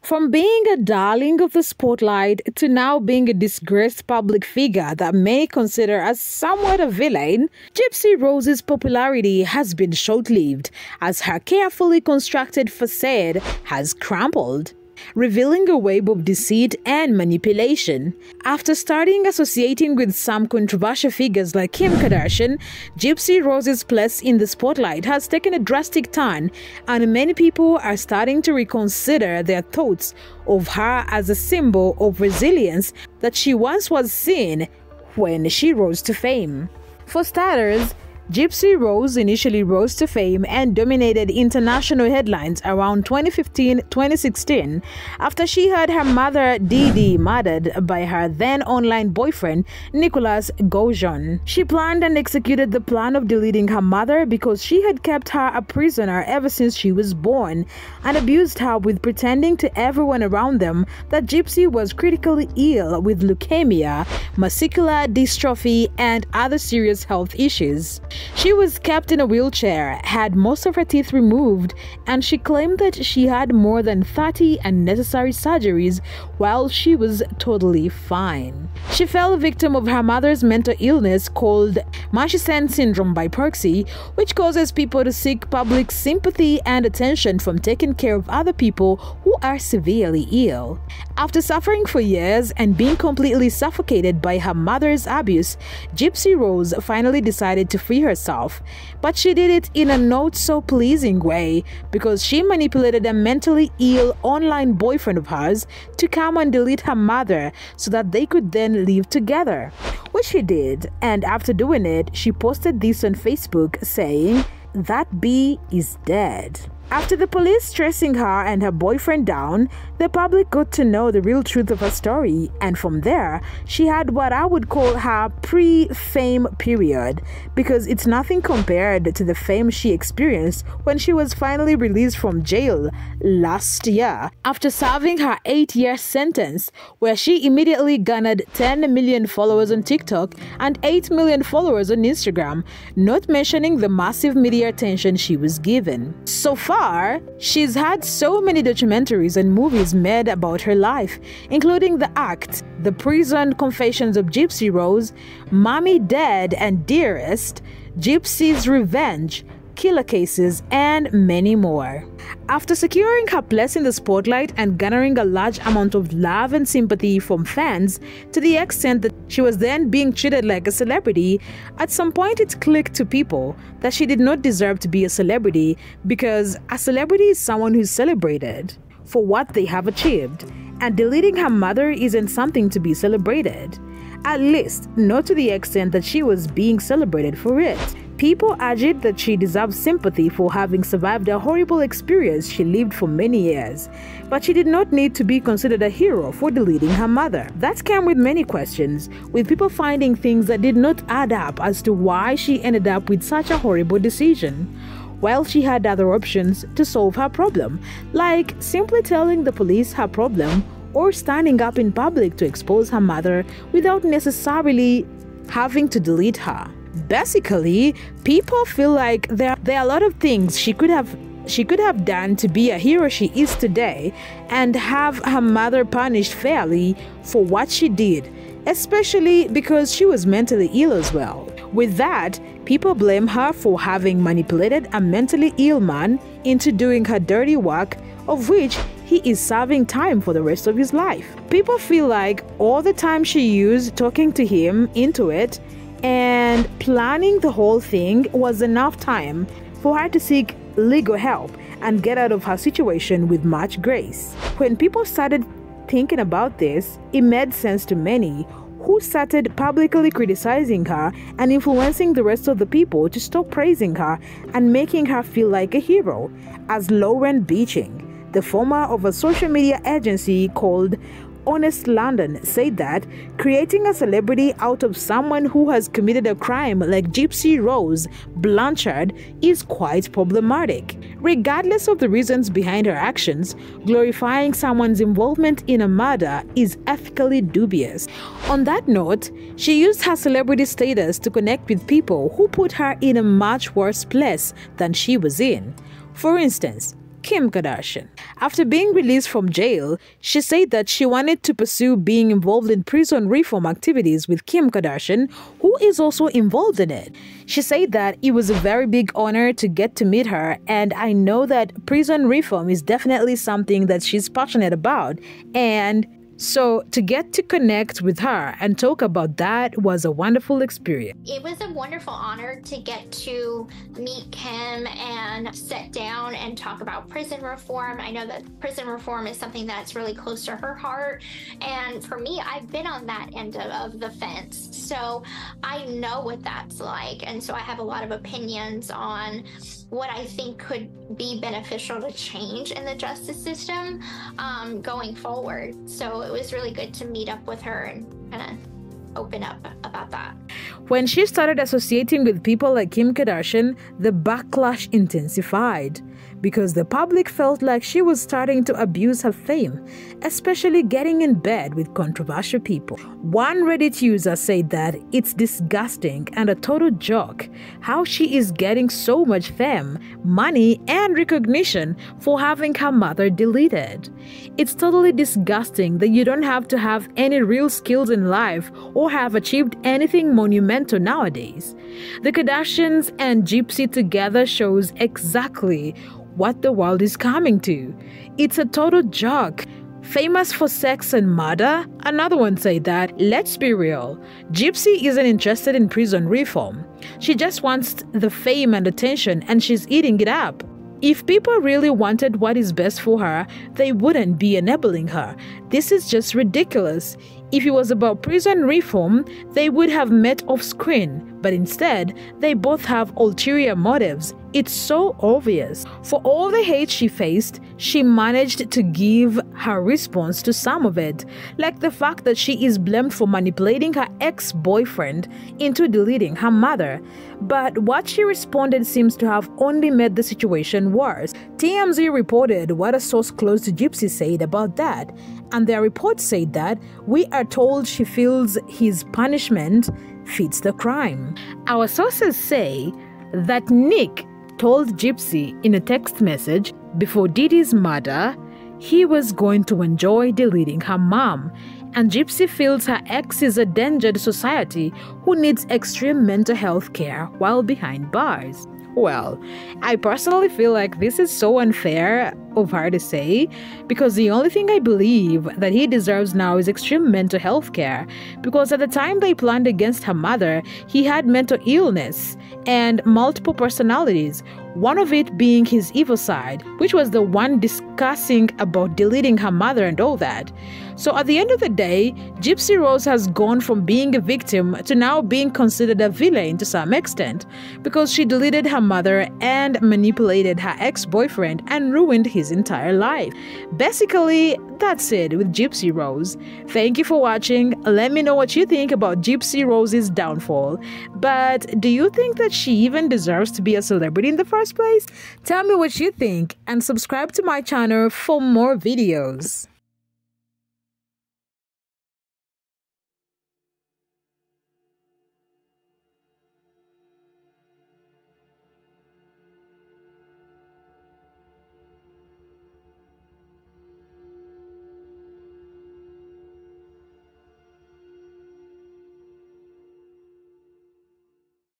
From being a darling of the spotlight to now being a disgraced public figure that many consider as somewhat a villain, Gypsy Rose's popularity has been short-lived as her carefully constructed facade has crumbled, revealing a web of deceit and manipulation. After starting associating with some controversial figures like Kim Kardashian, Gypsy Rose's place in the spotlight has taken a drastic turn, and many people are starting to reconsider their thoughts of her as a symbol of resilience that she once was seen when she rose to fame. For starters, Gypsy Rose initially rose to fame and dominated international headlines around 2015-2016 after she had her mother Dee Dee murdered by her then online boyfriend Nicolas Gaujon. She planned and executed the plan of deleting her mother because she had kept her a prisoner ever since she was born and abused her with pretending to everyone around them that Gypsy was critically ill with leukemia, muscular dystrophy, and other serious health issues. She was kept in a wheelchair, had most of her teeth removed, and she claimed that she had more than 30 unnecessary surgeries while she was totally fine. She fell victim of her mother's mental illness called Murchison syndrome by proxy, which causes people to seek public sympathy and attention from taking care of other people who are severely ill. After suffering for years and being completely suffocated by her mother's abuse, Gypsy Rose finally decided to free herself, but she did it in a not so pleasing way because she manipulated a mentally ill online boyfriend of hers to come and delete her mother so that they could then live together, which she did. And after doing it, she posted this on Facebook saying, "That bee is dead." After the police tracing her and her boyfriend down, the public got to know the real truth of her story, and from there, she had what I would call her pre-fame period, because it's nothing compared to the fame she experienced when she was finally released from jail last year after serving her 8-year sentence, where she immediately garnered 10 million followers on TikTok and 8 million followers on Instagram, not mentioning the massive media attention she was given. So far, she's had so many documentaries and movies made about her life, including The Act, The Prison Confessions of Gypsy Rose, Mommy Dead and Dearest, Gypsy's Revenge, Killer Cases, and many more. After securing her place in the spotlight and garnering a large amount of love and sympathy from fans to the extent that she was then being treated like a celebrity, at some point it clicked to people that she did not deserve to be a celebrity, because a celebrity is someone who's celebrated for what they have achieved, and deleting her mother isn't something to be celebrated, at least not to the extent that she was being celebrated for it. People argued that she deserved sympathy for having survived a horrible experience she lived for many years, but she did not need to be considered a hero for deleting her mother. That came with many questions, with people finding things that did not add up as to why she ended up with such a horrible decision, while she had other options to solve her problem, like simply telling the police her problem or standing up in public to expose her mother without necessarily having to delete her. Basically, people feel like there are a lot of things she could have done to be a hero she is today and have her mother punished fairly for what she did, especially because she was mentally ill as well. With that, people blame her for having manipulated a mentally ill man into doing her dirty work, of which he is serving time for the rest of his life. People feel like all the time she used talking to him into it and planning the whole thing was enough time for her to seek legal help and get out of her situation with much grace. When people started thinking about this, it made sense to many, who started publicly criticizing her and influencing the rest of the people to stop praising her and making her feel like a hero, as Lauren Beeching, the former of a social media agency called Honest London, said that creating a celebrity out of someone who has committed a crime like Gypsy Rose Blanchard is quite problematic. Regardless of the reasons behind her actions, glorifying someone's involvement in a murder is ethically dubious. On that note, she used her celebrity status to connect with people who put her in a much worse place than she was in. For instance, Kim Kardashian. After being released from jail, she said that she wanted to pursue being involved in prison reform activities with Kim Kardashian, who is also involved in it. She said that it was a very big honor to get to meet her, and I know that prison reform is definitely something that she's passionate about, and so to get to connect with her and talk about that was a wonderful experience. It was a wonderful honor to get to meet Kim and sit down and talk about prison reform. I know that prison reform is something that's really close to her heart. And for me, I've been on that end of the fence. So I know what that's like. And so I have a lot of opinions on what I think could be beneficial to change in the justice system going forward. So it was really good to meet up with her and kind of open up about that. When she started associating with people like Kim Kardashian, the backlash intensified because the public felt like she was starting to abuse her fame, especially getting in bed with controversial people. One Reddit user said that it's disgusting and a total joke how she is getting so much fame, money, and recognition for having her mother deleted. It's totally disgusting that you don't have to have any real skills in life or have achieved anything monumental nowadays. The Kardashians and Gypsy together shows exactly what the world is coming to. It's a total joke. Famous for sex and murder? Another one said that, let's be real, Gypsy isn't interested in prison reform. She just wants the fame and attention, and she's eating it up. If people really wanted what is best for her, they wouldn't be enabling her. This is just ridiculous. If it was about prison reform, they would have met off screen, but instead, they both have ulterior motives. It's so obvious. For all the hate she faced, she managed to give her response to some of it, like the fact that she is blamed for manipulating her ex-boyfriend into deleting her mother. But what she responded seems to have only made the situation worse. TMZ reported what a source close to Gypsy said about that, and their report said that we are told she feels his punishment fits the crime. Our sources say that Nick told Gypsy in a text message before Dee Dee's murder he was going to enjoy deleting her mom, and Gypsy feels her ex is a danger to society who needs extreme mental health care while behind bars. Well, I personally feel like this is so unfair of her to say, because the only thing I believe that he deserves now is extreme mental health care, because at the time they planned against her mother, he had mental illness and multiple personalities, one of it being his evil side, which was the one discussing about deleting her mother and all that. So at the end of the day, Gypsy Rose has gone from being a victim to now being considered a villain to some extent, because she deleted her mother and manipulated her ex-boyfriend and ruined his entire life. Basically, that's it with Gypsy Rose. Thank you for watching. Let me know what you think about Gypsy Rose's downfall. But do you think that she even deserves to be a celebrity in the first place? Tell me what you think and subscribe to my channel for more videos.